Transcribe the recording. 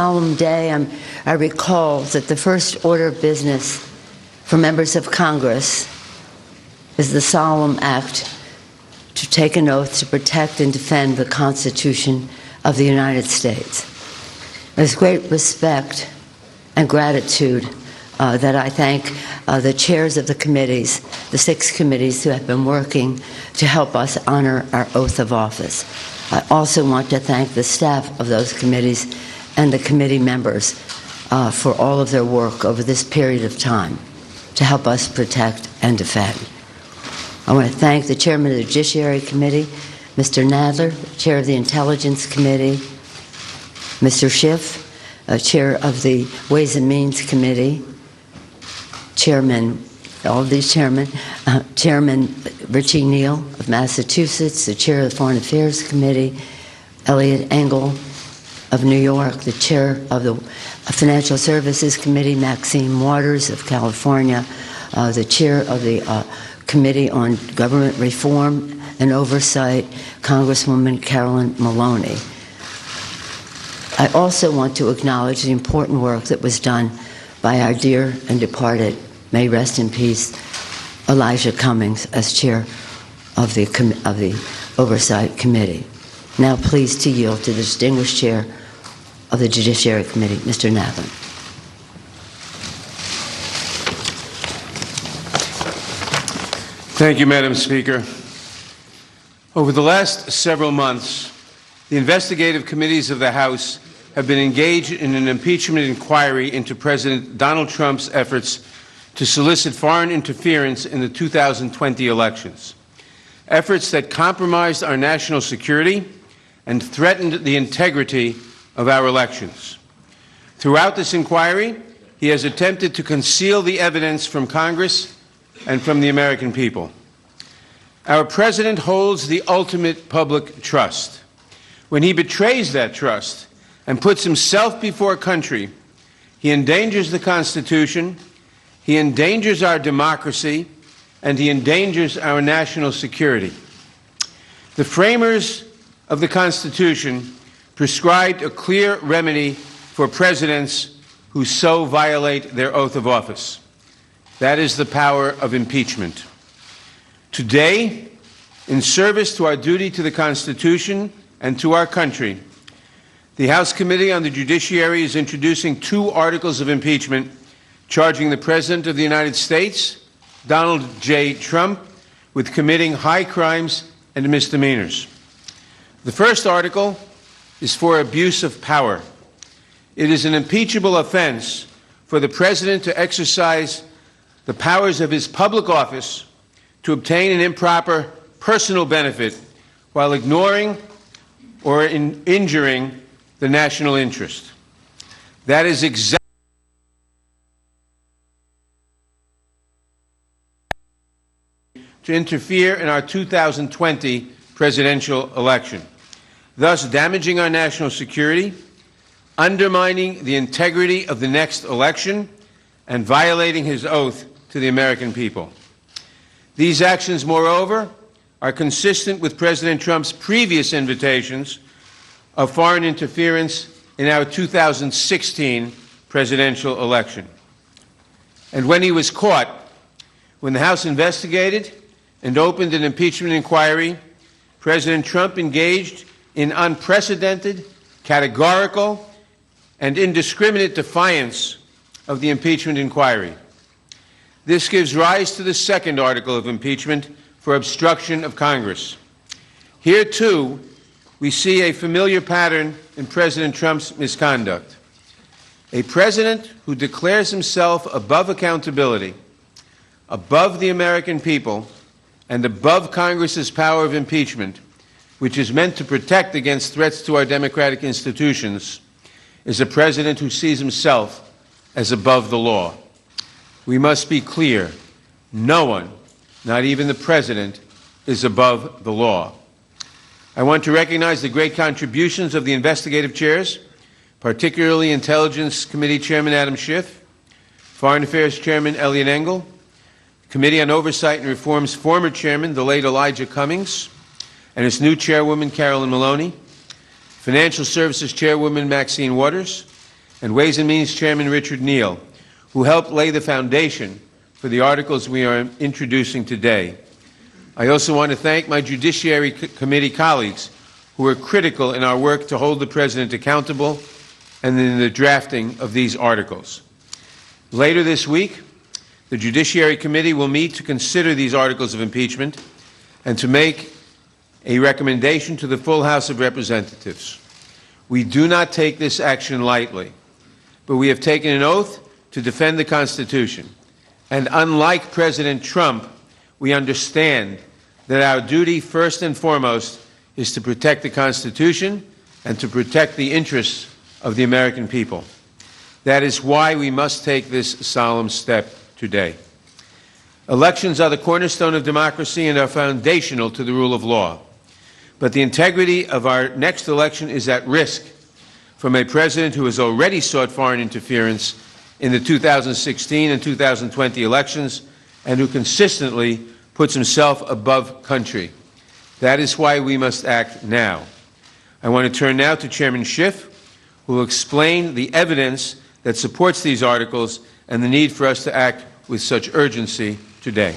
Solemn day, I recall that the first order of business for members of Congress is the solemn act to take an oath to protect and defend the Constitution of the United States. There's great respect and gratitude that I thank the chairs of the committees, the 6 committees who have been working to help us honor our oath of office. I also want to thank the staff of those committees and the committee members for all of their work over this period of time to help us protect and defend. I want to thank the chairman of the Judiciary Committee, Mr. Nadler, chair of the Intelligence Committee, Mr. Schiff, chair of the Ways and Means Committee, chairman, all of these chairmen, Chairman Richie Neal of Massachusetts, the chair of the Foreign Affairs Committee, Eliot Engel of New York, the chair of the Financial Services Committee, Maxine Waters of California, the chair of the Committee on Government Reform and Oversight, Congresswoman Carolyn Maloney. I also want to acknowledge the important work that was done by our dear and departed, may rest in peace, Elijah Cummings as chair of the Oversight Committee. Now pleased to yield to the distinguished chair of the Judiciary Committee, Mr. Nadler. Thank you, Madam Speaker. Over the last several months, the investigative committees of the House have been engaged in an impeachment inquiry into President Donald Trump's efforts to solicit foreign interference in the 2020 elections, efforts that compromised our national security and threatened the integrity of our elections. Throughout this inquiry, he has attempted to conceal the evidence from Congress and from the American people. Our president holds the ultimate public trust. When he betrays that trust and puts himself before a country, he endangers the Constitution, he endangers our democracy, and he endangers our national security. The framers of the Constitution prescribed a clear remedy for presidents who so violate their oath of office. That is the power of impeachment. Today, in service to our duty to the Constitution and to our country, the House Committee on the Judiciary is introducing 2 articles of impeachment charging the President of the United States, Donald J. Trump, with committing high crimes and misdemeanors. The first article is for abuse of power. It is an impeachable offense for the President to exercise the powers of his public office to obtain an improper personal benefit while ignoring or injuring the national interest. That is exactly to interfere in our 2020 presidential election, thus damaging our national security, undermining the integrity of the next election, and violating his oath to the American people. These actions, moreover, are consistent with President Trump's previous invitations of foreign interference in our 2016 presidential election. And when he was caught, when the House investigated and opened an impeachment inquiry, President Trump engaged in unprecedented, categorical, and indiscriminate defiance of the impeachment inquiry. This gives rise to the second article of impeachment for obstruction of Congress. Here, too, we see a familiar pattern in President Trump's misconduct. A president who declares himself above accountability, above the American people, and above Congress's power of impeachment, which is meant to protect against threats to our democratic institutions, is a president who sees himself as above the law. We must be clear. No one, not even the president, is above the law. I want to recognize the great contributions of the investigative chairs, particularly Intelligence Committee Chairman Adam Schiff, Foreign Affairs Chairman Eliot Engel, Committee on Oversight and Reform's former chairman, the late Elijah Cummings, and its new chairwoman, Carolyn Maloney, Financial Services Chairwoman Maxine Waters, and Ways and Means Chairman Richard Neal, who helped lay the foundation for the articles we are introducing today. I also want to thank my Judiciary Committee colleagues who were critical in our work to hold the President accountable and in the drafting of these articles. Later this week, the Judiciary Committee will meet to consider these articles of impeachment and to make a recommendation to the full House of Representatives. We do not take this action lightly, but we have taken an oath to defend the Constitution. And unlike President Trump, we understand that our duty, first and foremost, is to protect the Constitution and to protect the interests of the American people. That is why we must take this solemn step today. Elections are the cornerstone of democracy and are foundational to the rule of law. But the integrity of our next election is at risk from a president who has already sought foreign interference in the 2016 and 2020 elections and who consistently puts himself above country. That is why we must act now. I want to turn now to Chairman Schiff, who will explain the evidence that supports these articles and the need for us to act with such urgency today.